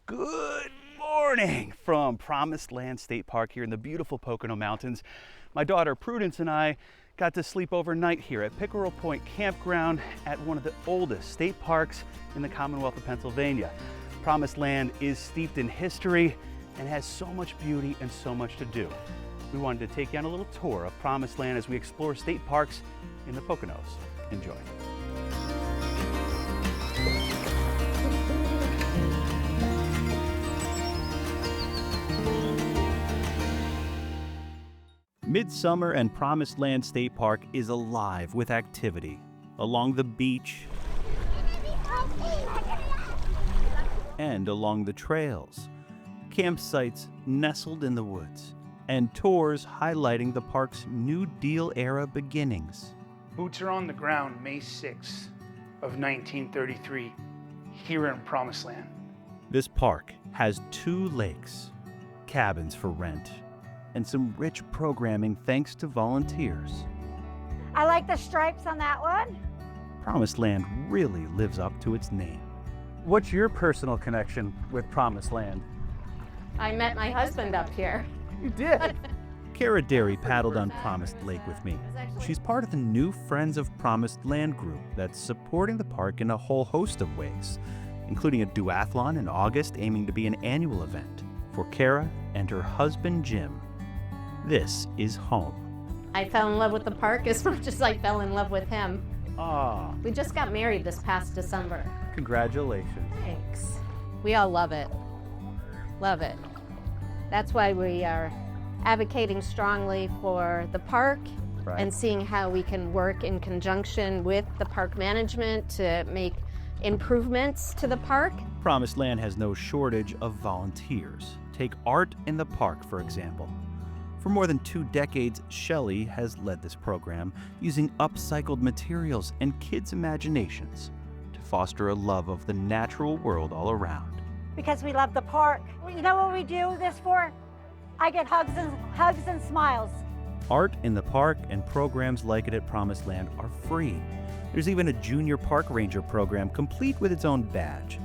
Good morning from Promised Land State Park here in the beautiful Pocono Mountains. My daughter Prudence and I got to sleep overnight here at Pickerel Point Campground at one of the oldest state parks in the Commonwealth of Pennsylvania. Promised Land is steeped in history and has so much beauty and so much to do. We wanted to take you on a little tour of Promised Land as we explore state parks in the Poconos. Enjoy. Midsummer and Promised Land State Park is alive with activity along the beach and along the trails, campsites nestled in the woods, and tours highlighting the park's New Deal era beginnings. Boots are on the ground May 6th of 1933 here in Promised Land. This park has 2 lakes, cabins for rent, and some rich programming thanks to volunteers. I like the stripes on that one. Promised Land really lives up to its name. What's your personal connection with Promised Land? I met my husband up here. You did? Kara Derry paddled on Promised Lake with me. She's part of the new Friends of Promised Land group that's supporting the park in a whole host of ways, including a duathlon in August aiming to be an annual event for Kara and her husband Jim. This is home. I fell in love with the park as much as I fell in love with him. Ah, We just got married this past December. congratulations. Thanks. We all love it. Love it. That's why we are advocating strongly for the park Right. and seeing how we can work in conjunction with the park management to make improvements to the park. Promised Land has no shortage of volunteers. Take art in the park, for example. For more than 2 decades, Shelley has led this program using upcycled materials and kids' imaginations to foster a love of the natural world all around. Because we love the park. You know what we do this for? I get hugs and smiles. Art in the park and programs like it at Promised Land are free. There's even a junior park ranger program complete with its own badge.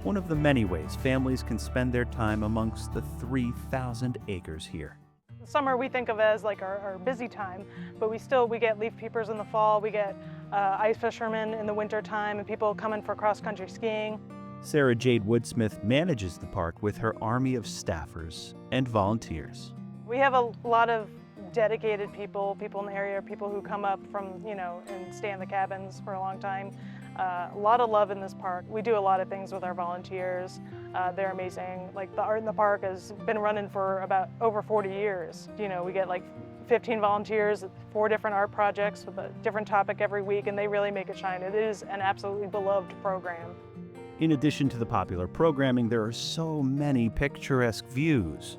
One of the many ways families can spend their time amongst the 3,000 acres here. Summer we think of as like our busy time, but we get leaf peepers in the fall, we get ice fishermen in the winter time, and people coming for cross-country skiing. Sarah Jade Woodsmith manages the park with her army of staffers and volunteers. We have a lot of dedicated people in the area, people who come up from, and stay in the cabins for a long time. A lot of love in this park. We do a lot of things with our volunteers. They're amazing. Like the Art in the Park has been running for about over 40 years. We get like 15 volunteers, 4 different art projects with a different topic every week, and they really make it shine. It is an absolutely beloved program. In addition to the popular programming, there are so many picturesque views.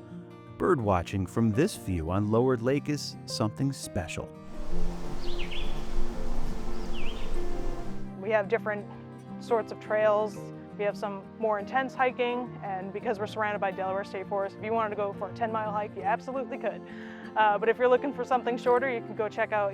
Bird watching from this view on Lower Lake is something special. We have different sorts of trails. We have some more intense hiking, and because we're surrounded by Delaware State Forest, if you wanted to go for a 10-mile hike, you absolutely could. But if you're looking for something shorter, you can go check out,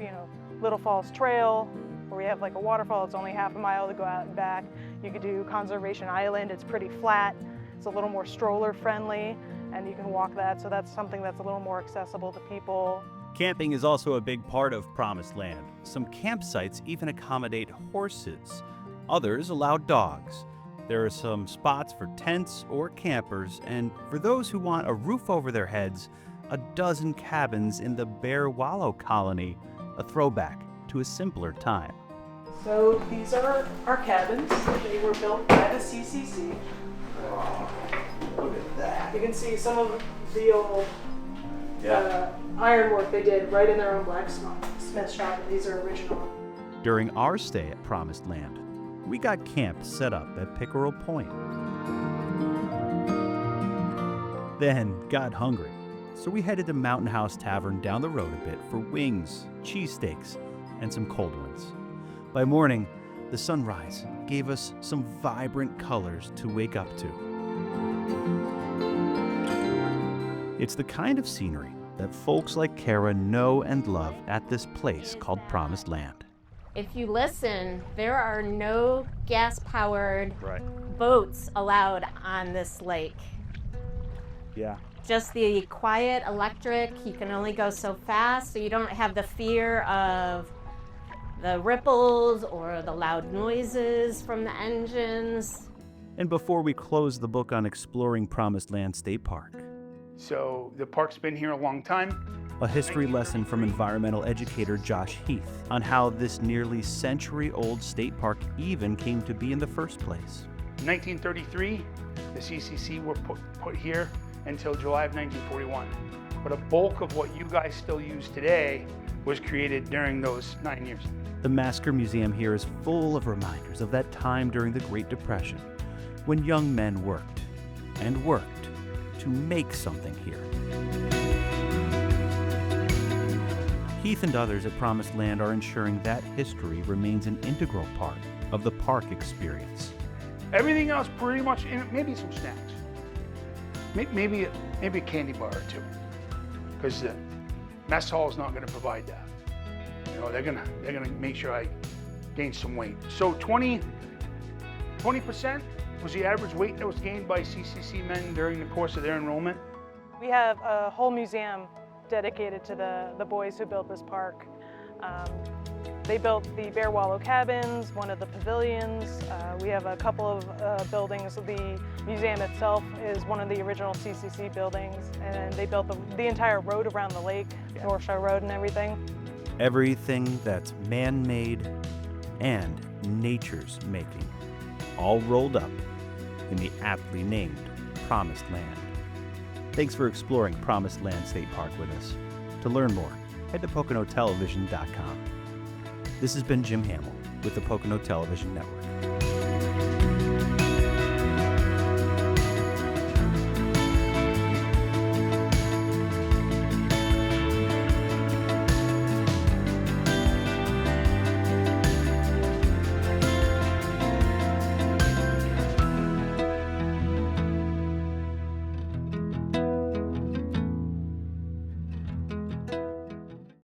Little Falls Trail, where we have like a waterfall. It's only half a mile to go out and back. You could do Conservation Island. It's pretty flat. It's a little more stroller friendly, and you can walk that. So that's something that's a little more accessible to people. Camping is also a big part of Promised Land. Some campsites even accommodate horses. Others allow dogs. There are some spots for tents or campers, and for those who want a roof over their heads, a dozen cabins in the Bear Wallow colony, a throwback to a simpler time. So these are our cabins. They were built by the CCC. Look at that. You can see some of the old ironwork they did right in their own blacksmith shop, and these are original. During our stay at Promised Land, we got camp set up at Pickerel Point. Then got hungry, so we headed to Mountain House Tavern down the road a bit for wings, cheesesteaks, and some cold ones. By morning, the sunrise gave us some vibrant colors to wake up to. It's the kind of scenery that folks like Kara know and love at this place called Promised Land. If you listen, there are no gas-powered Right. boats allowed on this lake. Yeah. Just the quiet electric. You can only go so fast, so you don't have the fear of the ripples or the loud noises from the engines. And before we close the book on exploring Promised Land State Park, So the park's been here a long time. a history lesson from environmental educator Josh Heath on how this nearly century-old state park even came to be in the first place. In 1933, the CCC were put here until July of 1941. But a bulk of what you guys still use today was created during those 9 years. The Masker Museum here is full of reminders of that time during the Great Depression when young men worked and worked to make something here. Heath and others at Promised Land are ensuring that history remains an integral part of the park experience. Everything else pretty much, maybe some snacks. Maybe a candy bar or two. Because the mess hall is not gonna provide that. You know, they're gonna make sure I gain some weight. So 20% was the average weight that was gained by CCC men during the course of their enrollment. We have a whole museum dedicated to the boys who built this park. They built the Bear Wallow cabins, one of the pavilions. We have a couple of buildings. The museum itself is one of the original CCC buildings, and they built the entire road around the lake, North Shore Road and everything. Everything that's man-made and nature's making, all rolled up in the aptly named Promised Land. Thanks for exploring Promised Land State Park with us. To learn more, head to PoconoTelevision.com. This has been Jim Hamill with the Pocono Television Network.